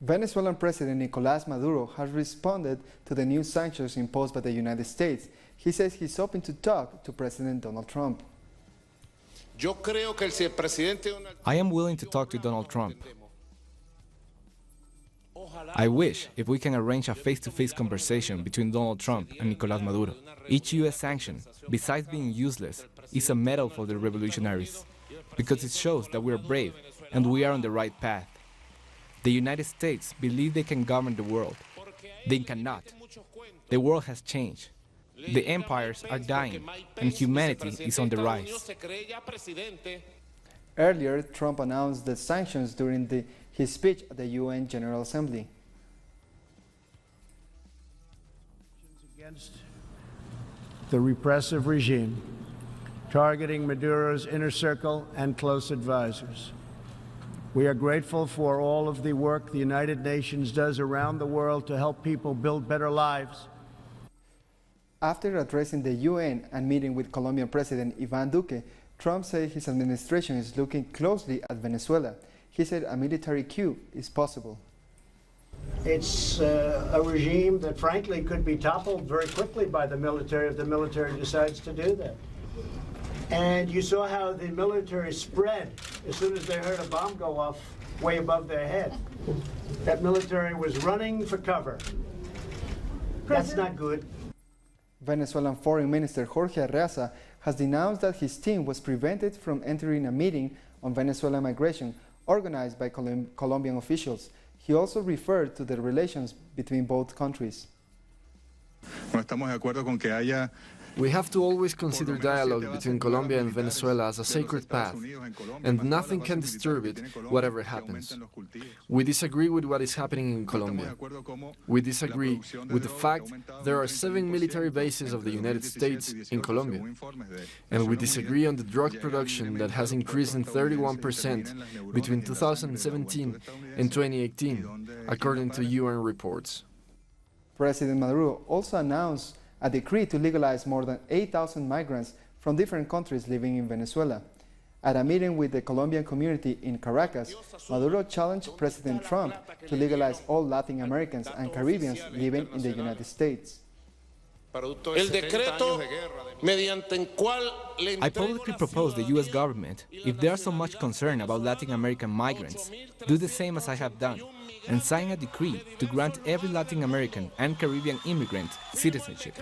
Venezuelan President Nicolás Maduro has responded to the new sanctions imposed by the United States. He says he's open to talk to President Donald Trump. I am willing to talk to Donald Trump. I wish if we can arrange a face-to-face conversation between Donald Trump and Nicolás Maduro. Each U.S. sanction, besides being useless, is a medal for the revolutionaries, because it shows that we are brave and we are on the right path. The United States believe they can govern the world. They cannot. The world has changed. The empires are dying, and humanity is on the rise. Earlier, Trump announced the sanctions during his speech at the UN General Assembly. Against the repressive regime, targeting Maduro's inner circle and close advisors. We are grateful for all of the work the United Nations does around the world to help people build better lives. After addressing the UN and meeting with Colombian President Iván Duque, Trump said his administration is looking closely at Venezuela. He said a military coup is possible. It's a regime that frankly could be toppled very quickly by the military if the military decides to do that. And you saw how the military spread as soon as they heard a bomb go off way above their head. That military was running for cover. That's not good. Venezuelan Foreign Minister Jorge Arreaza has denounced that his team was prevented from entering a meeting on Venezuelan migration organized by Colombian officials. He also referred to the relations between both countries. We have to always consider dialogue between Colombia and Venezuela as a sacred path, and nothing can disturb it, whatever happens. We disagree with what is happening in Colombia. We disagree with the fact there are 7 military bases of the United States in Colombia. And we disagree on the drug production that has increased in 31% between 2017 and 2018, according to UN reports. President Maduro also announced a decree to legalize more than 8,000 migrants from different countries living in Venezuela. At a meeting with the Colombian community in Caracas, Maduro challenged President Trump to legalize all Latin Americans and Caribbeans living in the United States. I publicly propose the U.S. government, if they are so much concerned about Latin American migrants, do the same as I have done, and sign a decree to grant every Latin American and Caribbean immigrant citizenship.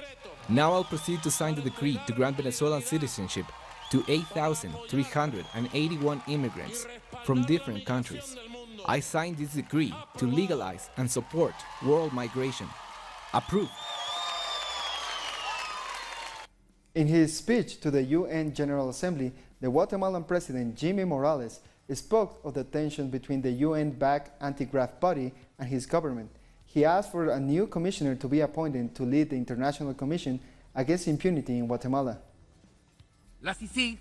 Now I'll proceed to sign the decree to grant Venezuelan citizenship to 8,381 immigrants from different countries. I sign this decree to legalize and support world migration. Approved. In his speech to the UN General Assembly, the Guatemalan President Jimmy Morales spoke of the tension between the UN-backed anti-graft body and his government. He asked for a new commissioner to be appointed to lead the International Commission Against Impunity in Guatemala. The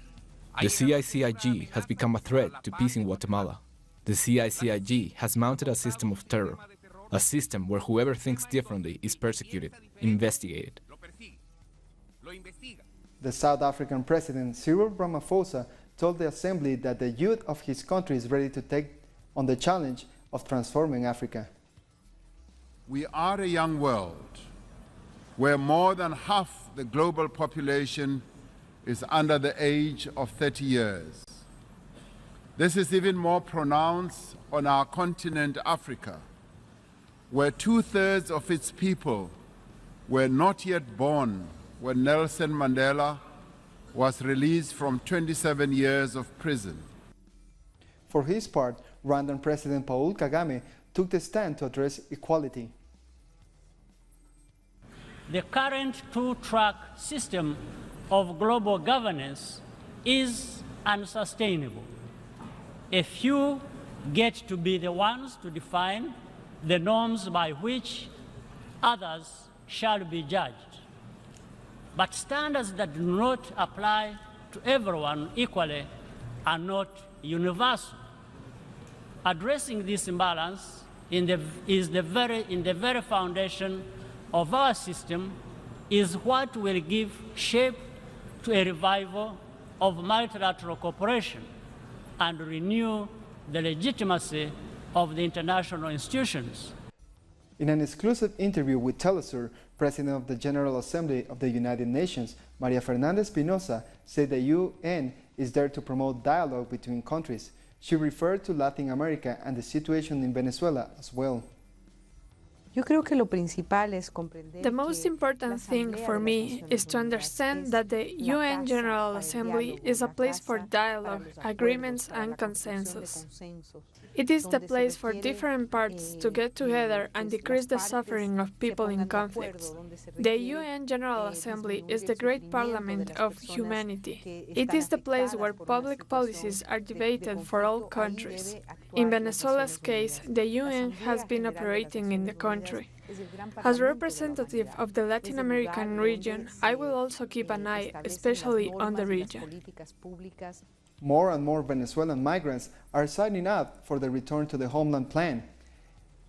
CICIG has become a threat to peace in Guatemala. The CICIG has mounted a system of terror, a system where whoever thinks differently is persecuted, investigated. The South African President Cyril Ramaphosa told the Assembly that the youth of his country is ready to take on the challenge of transforming Africa. We are a young world where more than half the global population is under the age of 30 years. This is even more pronounced on our continent, Africa, where 2/3 of its people were not yet born when Nelson Mandela was released from 27 years of prison. For his part, Rwandan President Paul Kagame took the stand to address equality. The current two-track system of global governance is unsustainable. A few get to be the ones to define the norms by which others shall be judged. But standards that do not apply to everyone equally are not universal. Addressing this imbalance is the very foundation of our system, is what will give shape to a revival of multilateral cooperation and renew the legitimacy of the international institutions. In an exclusive interview with Telesur, President of the General Assembly of the United Nations, Maria Fernanda Espinosa, said the UN is there to promote dialogue between countries. She referred to Latin America and the situation in Venezuela as well. The most important thing for me is to understand that the UN General Assembly is a place for dialogue, agreements, and consensus. It is the place for different parts to get together and decrease the suffering of people in conflicts. The UN General Assembly is the great parliament of humanity. It is the place where public policies are debated for all countries. In Venezuela's case, the UN has been operating in the country. As representative of the Latin American region, I will also keep an eye, especially on the region. More and more Venezuelan migrants are signing up for the return to the Homeland plan.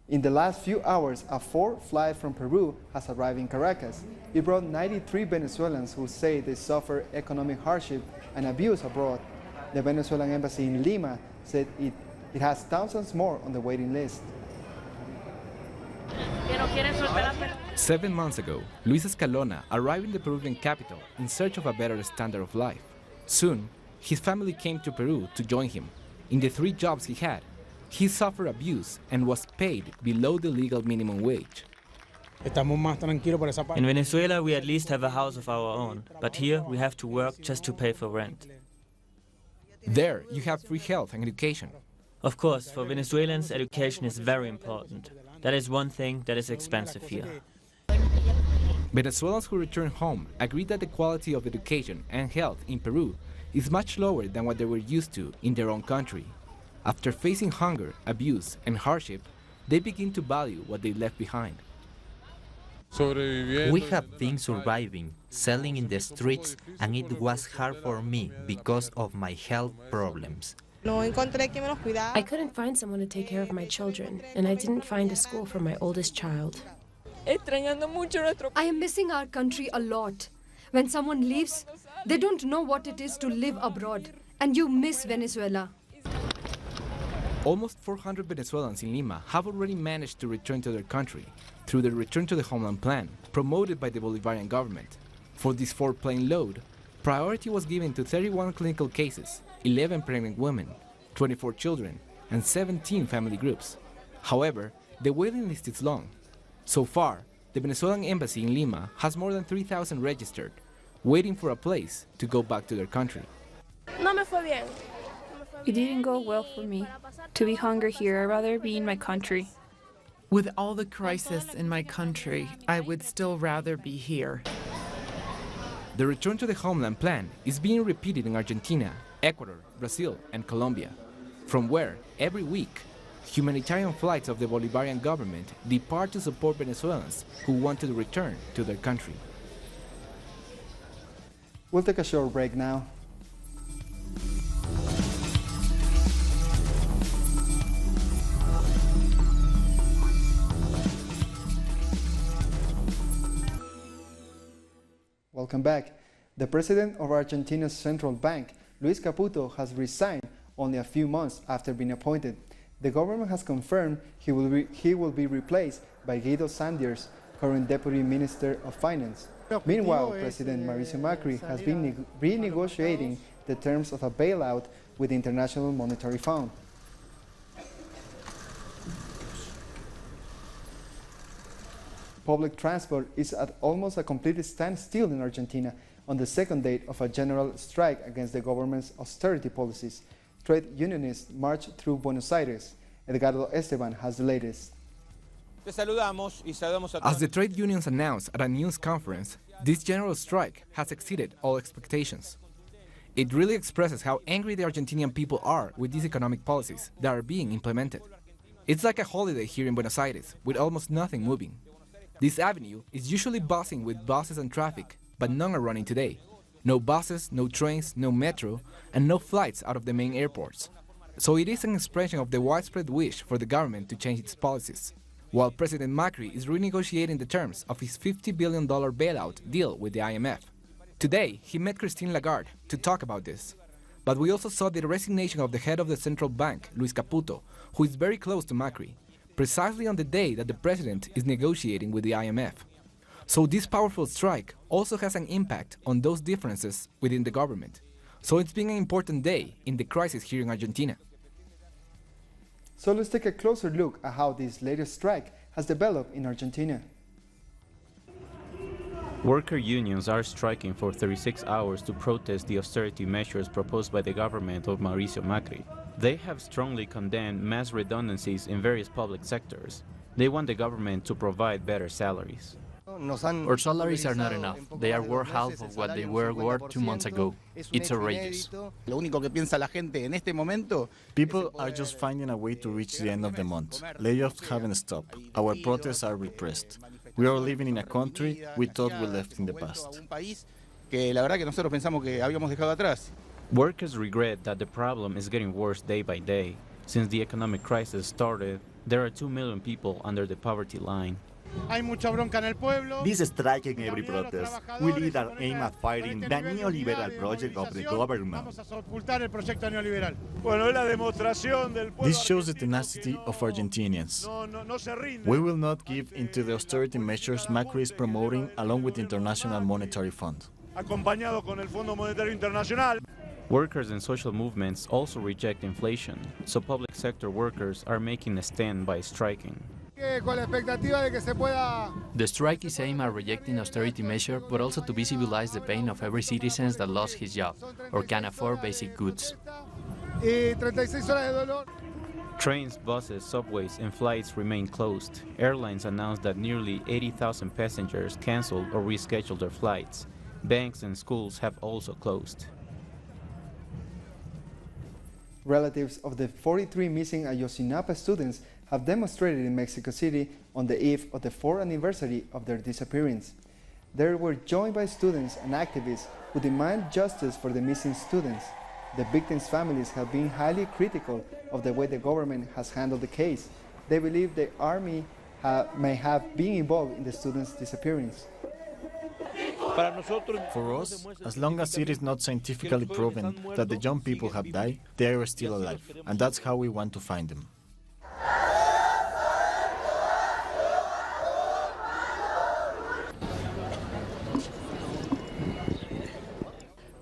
In the last few hours, a fourth flight from Peru has arrived in Caracas. It brought 93 Venezuelans who say they suffer economic hardship and abuse abroad. The Venezuelan embassy in Lima said it has thousands more on the waiting list. 7 months ago, Luis Escalona arrived in the Peruvian capital in search of a better standard of life. Soon, his family came to Peru to join him. In the 3 jobs he had, he suffered abuse and was paid below the legal minimum wage. In Venezuela, we at least have a house of our own, but here we have to work just to pay for rent. There, you have free health and education. Of course, for Venezuelans, education is very important. That is one thing that is expensive here. Venezuelans who return home agree that the quality of education and health in Peru is much lower than what they were used to in their own country. After facing hunger, abuse, and hardship, they begin to value what they left behind. We have been surviving, selling in the streets, and it was hard for me because of my health problems. I couldn't find someone to take care of my children, and I didn't find a school for my oldest child. I am missing our country a lot. When someone leaves, they don't know what it is to live abroad, and you miss Venezuela. Almost 400 Venezuelans in Lima have already managed to return to their country through the Return to the Homeland plan promoted by the Bolivarian government. For this 4-plane load, priority was given to 31 clinical cases, 11 pregnant women, 24 children, and 17 family groups. However, the waiting list is long. So far, the Venezuelan embassy in Lima has more than 3,000 registered, waiting for a place to go back to their country. It didn't go well for me. To be hungry here, I'd rather be in my country. With all the crisis in my country, I would still rather be here. The Return to the Homeland plan is being repeated in Argentina, Ecuador, Brazil, and Colombia, from where, every week, humanitarian flights of the Bolivarian government depart to support Venezuelans who want to return to their country. We'll take a short break now. Welcome back. The president of Argentina's central bank, Luis Caputo, has resigned only a few months after being appointed. The government has confirmed he will be replaced by Guido Sanders, current Deputy Minister of Finance. Meanwhile, President Mauricio Macri has been renegotiating the terms of a bailout with the International Monetary Fund. Public transport is at almost a complete standstill in Argentina on the second day of a general strike against the government's austerity policies. Trade unionists marched through Buenos Aires. Edgardo Esteban has the latest. As the trade unions announced at a news conference, this general strike has exceeded all expectations. It really expresses how angry the Argentinian people are with these economic policies that are being implemented. It's like a holiday here in Buenos Aires, with almost nothing moving. This avenue is usually buzzing with buses and traffic, but none are running today. No buses, no trains, no metro, and no flights out of the main airports. So it is an expression of the widespread wish for the government to change its policies, while President Macri is renegotiating the terms of his $50 billion bailout deal with the IMF. Today, he met Christine Lagarde to talk about this. But we also saw the resignation of the head of the central bank, Luis Caputo, who is very close to Macri, precisely on the day that the president is negotiating with the IMF. So this powerful strike also has an impact on those differences within the government. So it's been an important day in the crisis here in Argentina. So let's take a closer look at how this latest strike has developed in Argentina. Worker unions are striking for 36 hours to protest the austerity measures proposed by the government of Mauricio Macri. They have strongly condemned mass redundancies in various public sectors. They want the government to provide better salaries. Our salaries are not enough. They are worth half of what they were worth 2 months ago. It's outrageous. People are just finding a way to reach the end of the month. Layoffs haven't stopped. Our protests are repressed. We are living in a country we thought we left in the past. Workers regret that the problem is getting worse day by day. Since the economic crisis started, there are 2 million people under the poverty line. This strike and every protest will lead our aim at fighting the neoliberal project of the government. This shows the tenacity of Argentinians. We will not give in to the austerity measures Macri is promoting along with the International Monetary Fund. Workers and social movements also reject inflation, so public sector workers are making a stand by striking. The strike is aimed at rejecting austerity measures, but also to visibilize the pain of every citizen that lost his job or can't afford basic goods. Trains, buses, subways, and flights remain closed. Airlines announced that nearly 80,000 passengers canceled or rescheduled their flights. Banks and schools have also closed. Relatives of the 43 missing Ayotzinapa students have demonstrated in Mexico City on the eve of the 4th anniversary of their disappearance. They were joined by students and activists who demand justice for the missing students. The victims' families have been highly critical of the way the government has handled the case. They believe the army may have been involved in the students' disappearance. For us, as long as it is not scientifically proven that the young people have died, they are still alive, and that's how we want to find them.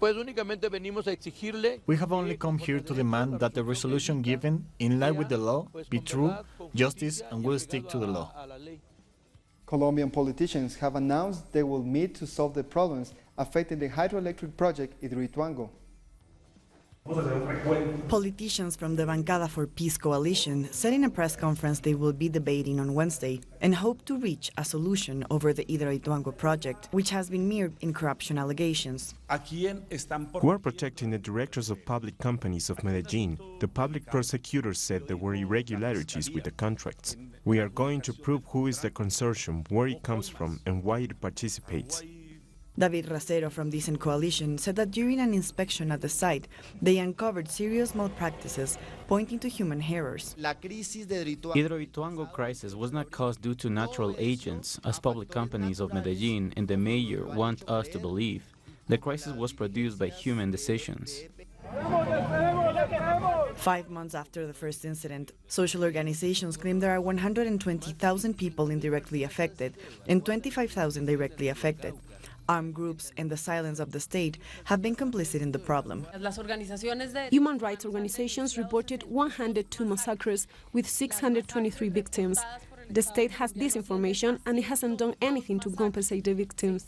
We have only come here to demand that the resolution given, in line with the law, be true, justice, and will stick to the law. Colombian politicians have announced they will meet to solve the problems affecting the hydroelectric project Hidroituango. Politicians from the Bancada for Peace coalition said in a press conference they will be debating on Wednesday and hope to reach a solution over the Hidroituango project, which has been mired in corruption allegations. Who are protecting the directors of public companies of Medellin? The public prosecutors said there were irregularities with the contracts. We are going to prove who is the consortium, where it comes from, and why it participates. David Racero from Decent Coalition said that during an inspection at the site, they uncovered serious malpractices pointing to human errors. Hidroituango crisis was not caused due to natural agents, as public companies of Medellin and the mayor want us to believe. The crisis was produced by human decisions. 5 months after the first incident, social organizations claim there are 120,000 people indirectly affected and 25,000 directly affected. Armed groups and the silence of the state have been complicit in the problem. Human rights organizations reported 102 massacres with 623 victims. The state has this information and it hasn't done anything to compensate the victims.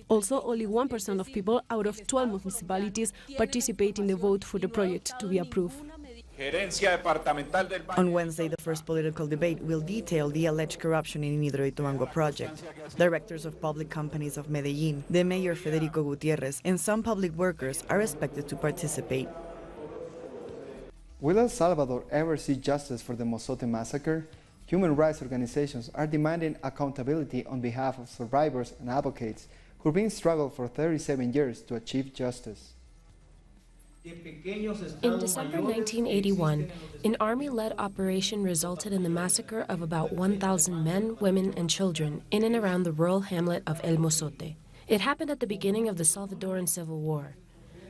Also, only 1% of people out of 12 municipalities participate in the vote for the project to be approved. On Wednesday, the first political debate will detail the alleged corruption in Hidroituango project. Directors of public companies of Medellin, the mayor Federico Gutierrez, and some public workers are expected to participate. Will El Salvador ever see justice for the Mozote massacre? Human rights organizations are demanding accountability on behalf of survivors and advocates who've been struggling for 37 years to achieve justice. In December 1981, an army-led operation resulted in the massacre of about 1,000 men, women, and children in and around the rural hamlet of El Mozote. It happened at the beginning of the Salvadoran Civil War.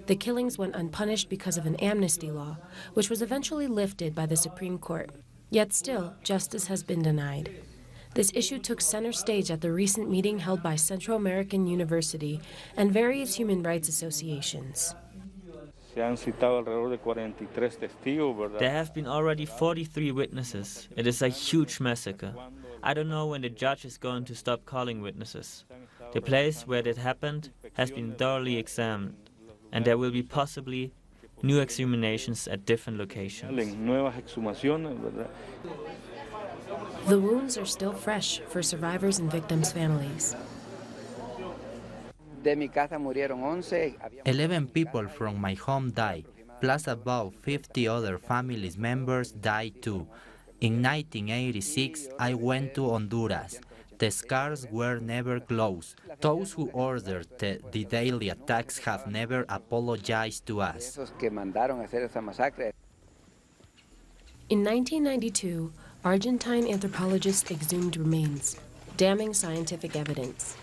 The killings went unpunished because of an amnesty law, which was eventually lifted by the Supreme Court. Yet still, justice has been denied. This issue took center stage at the recent meeting held by Central American University and various human rights associations. There have been already 43 witnesses. It is a huge massacre. I don't know when the judge is going to stop calling witnesses. The place where it happened has been thoroughly examined, and there will be possibly new exhumations at different locations. The wounds are still fresh for survivors and victims' families. 11 people from my home died, plus about 50 other family members died too. In 1986, I went to Honduras. The scars were never closed. Those who ordered the daily attacks have never apologized to us. In 1992, Argentine anthropologists exhumed remains, damning scientific evidence.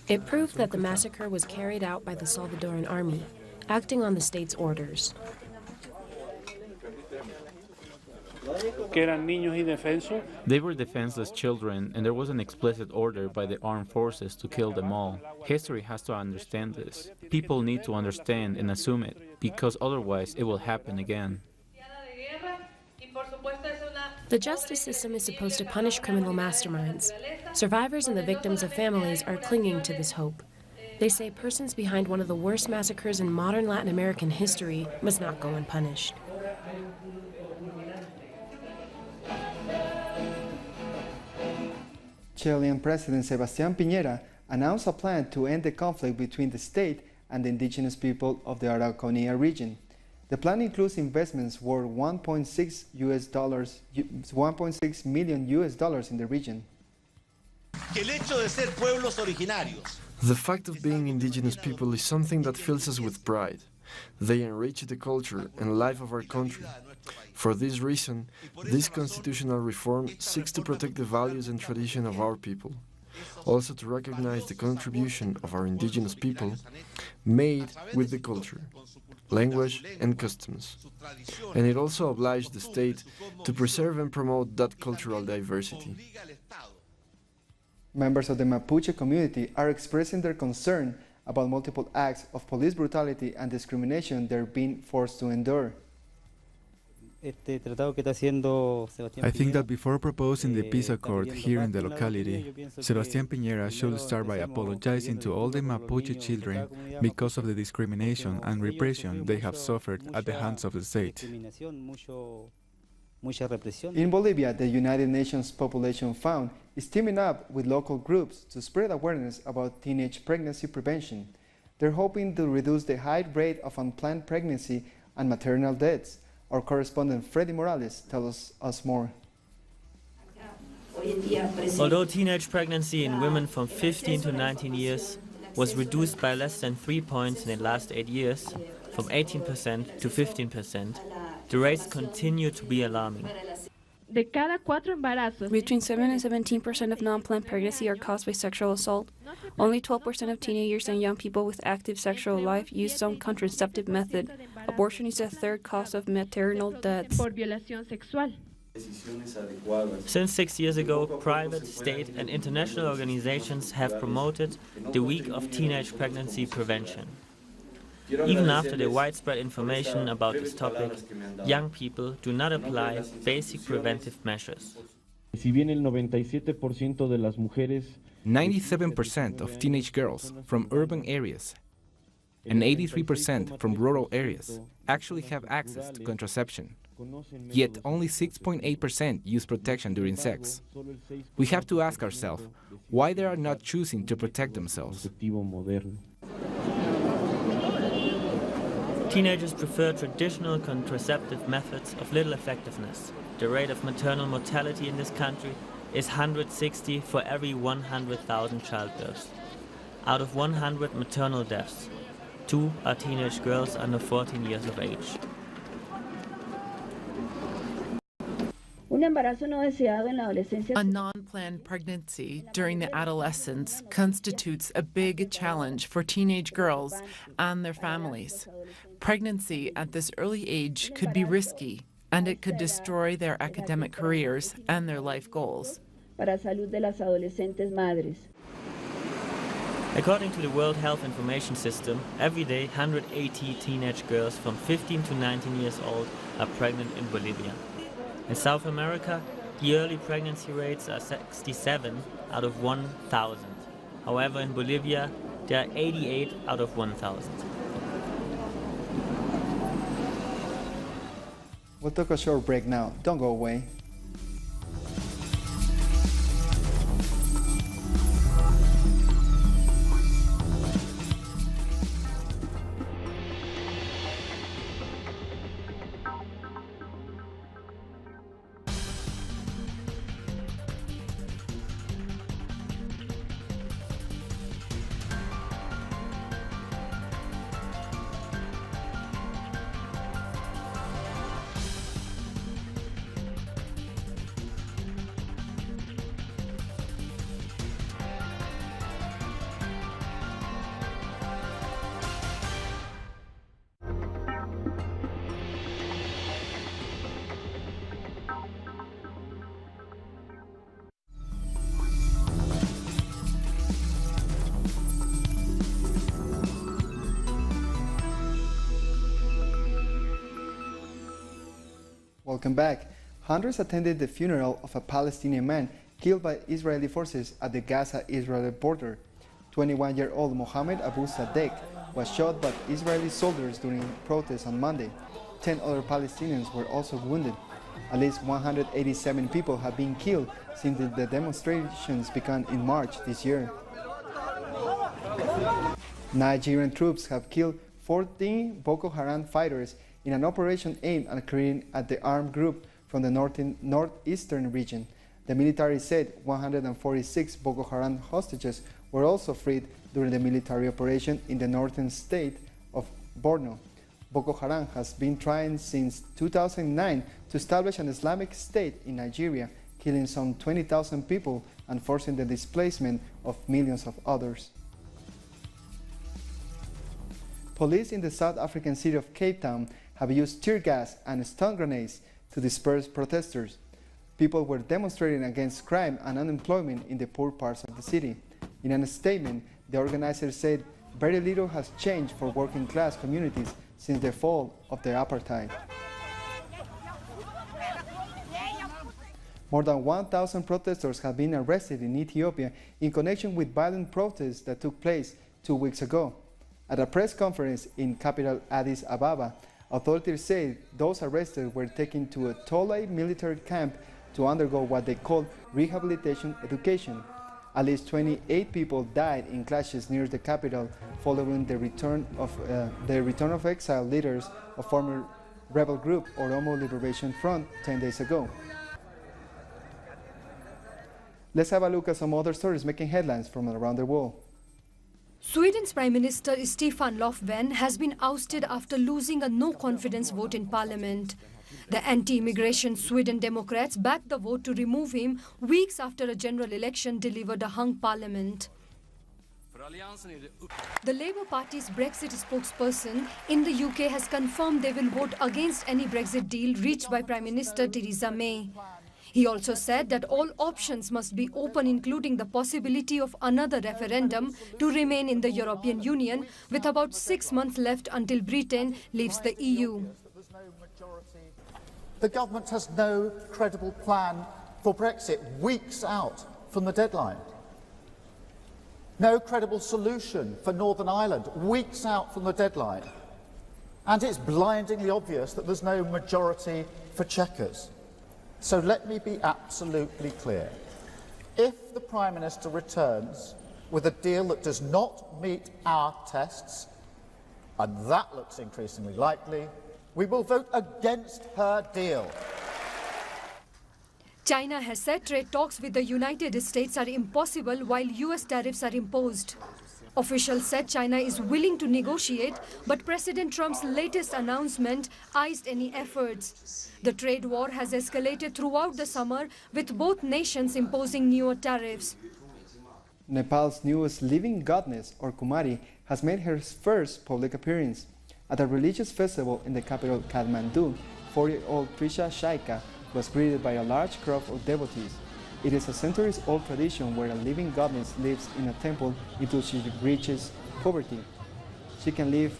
It proved that the massacre was carried out by the Salvadoran army, acting on the state's orders. They were defenseless children, and there was an explicit order by the armed forces to kill them all. History has to understand this. People need to understand and assume it, because otherwise it will happen again. The justice system is supposed to punish criminal masterminds. Survivors and the victims of families are clinging to this hope. They say persons behind one of the worst massacres in modern Latin American history must not go unpunished. Chilean President Sebastián Piñera announced a plan to end the conflict between the state and the indigenous people of the Araucanía region. The plan includes investments worth $1.6 million in the region. The fact of being indigenous people is something that fills us with pride. They enrich the culture and life of our country. For this reason, this constitutional reform seeks to protect the values and tradition of our people, also to recognize the contribution of our indigenous people made with the culture, language and customs. And it also obliged the state to preserve and promote that cultural diversity. Members of the Mapuche community are expressing their concern about multiple acts of police brutality and discrimination they're being forced to endure. I think that before proposing the peace accord here in the locality, Sebastián Piñera should start by apologizing to all the Mapuche children because of the discrimination and repression they have suffered at the hands of the state. In Bolivia, the United Nations Population Fund is teaming up with local groups to spread awareness about teenage pregnancy prevention. They're hoping to reduce the high rate of unplanned pregnancy and maternal deaths. Our correspondent Freddy Morales tells us more. Although teenage pregnancy in women from 15 to 19 years was reduced by less than 3 points in the last 8 years, from 18% to 15%, the rates continue to be alarming. Between 7 and 17% of non-planned pregnancy are caused by sexual assault. Only 12% of teenagers and young people with active sexual life use some contraceptive method. Abortion is the third cause of maternal deaths. Since 6 years ago, private, state and international organizations have promoted the Week of Teenage Pregnancy Prevention. Even after the widespread information about this topic, young people do not apply basic preventive measures. 97% of teenage girls from urban areas and 83% from rural areas actually have access to contraception. Yet only 6.8% use protection during sex. We have to ask ourselves why they are not choosing to protect themselves. Teenagers prefer traditional contraceptive methods of little effectiveness. The rate of maternal mortality in this country is 160 for every 100,000 childbirths. Out of 100 maternal deaths, 2 are teenage girls under 14 years of age. A non-planned pregnancy during the adolescence constitutes a big challenge for teenage girls and their families. Pregnancy at this early age could be risky, and it could destroy their academic careers and their life goals. According to the World Health Information System, every day 180 teenage girls from 15 to 19 years old are pregnant in Bolivia. In South America, the early pregnancy rates are 67 out of 1,000. However, in Bolivia, there are 88 out of 1,000. We'll take a short break now. Don't go away. Welcome back. Hundreds attended the funeral of a Palestinian man killed by Israeli forces at the Gaza-Israel border. 21-year-old Mohammed Abu Sadek was shot by Israeli soldiers during protests on Monday. 10 other Palestinians were also wounded. At least 187 people have been killed since the demonstrations began in March this year. Nigerian troops have killed 14 Boko Haram fighters in an operation aimed at clearing at the armed group from the northeastern region. The military said 146 Boko Haram hostages were also freed during the military operation in the northern state of Borno. Boko Haram has been trying since 2009 to establish an Islamic State in Nigeria, killing some 20,000 people and forcing the displacement of millions of others. Police in the South African city of Cape Town have used tear gas and stun grenades to disperse protesters. People were demonstrating against crime and unemployment in the poor parts of the city. In a statement, the organizers said very little has changed for working class communities since the fall of the apartheid. More than 1,000 protesters have been arrested in Ethiopia in connection with violent protests that took place 2 weeks ago. At a press conference in capital Addis Ababa, authorities say those arrested were taken to a Tolai military camp to undergo what they call rehabilitation education. At least 28 people died in clashes near the capital following the return of exiled leaders of former rebel group Oromo Liberation Front 10 days ago. Let's have a look at some other stories making headlines from around the world. Sweden's Prime Minister Stefan Löfven has been ousted after losing a no-confidence vote in parliament. The anti-immigration Sweden Democrats backed the vote to remove him weeks after a general election delivered a hung parliament. The Labour Party's Brexit spokesperson in the UK has confirmed they will vote against any Brexit deal reached by Prime Minister Theresa May. He also said that all options must be open, including the possibility of another referendum to remain in the European Union, with about 6 months left until Britain leaves the EU. The government has no credible plan for Brexit weeks out from the deadline. No credible solution for Northern Ireland weeks out from the deadline. And it's blindingly obvious that there's no majority for Chequers. So let me be absolutely clear. If the Prime Minister returns with a deal that does not meet our tests, and that looks increasingly likely, we will vote against her deal. China has said trade talks with the United States are impossible while US tariffs are imposed. Officials said China is willing to negotiate, but President Trump's latest announcement iced any efforts. The trade war has escalated throughout the summer, with both nations imposing newer tariffs. Nepal's newest living goddess, or Kumari, has made her first public appearance. At a religious festival in the capital Kathmandu, 40-year-old Trisha Shaika was greeted by a large crowd of devotees. It is a centuries-old tradition where a living goddess lives in a temple until she reaches poverty. She can live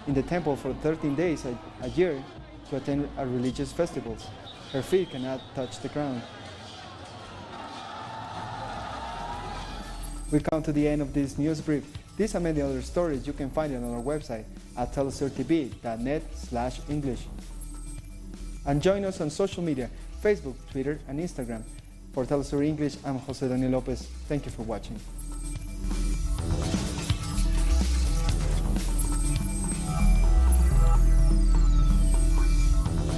in the temple for 13 days a year to attend a religious festivals. Her feet cannot touch the ground. We come to the end of this news brief. These and many other stories you can find on our website at telesurtv.net/English. And join us on social media, Facebook, Twitter, and Instagram. For Telesur English, I'm Jose Daniel Lopez. Thank you for watching.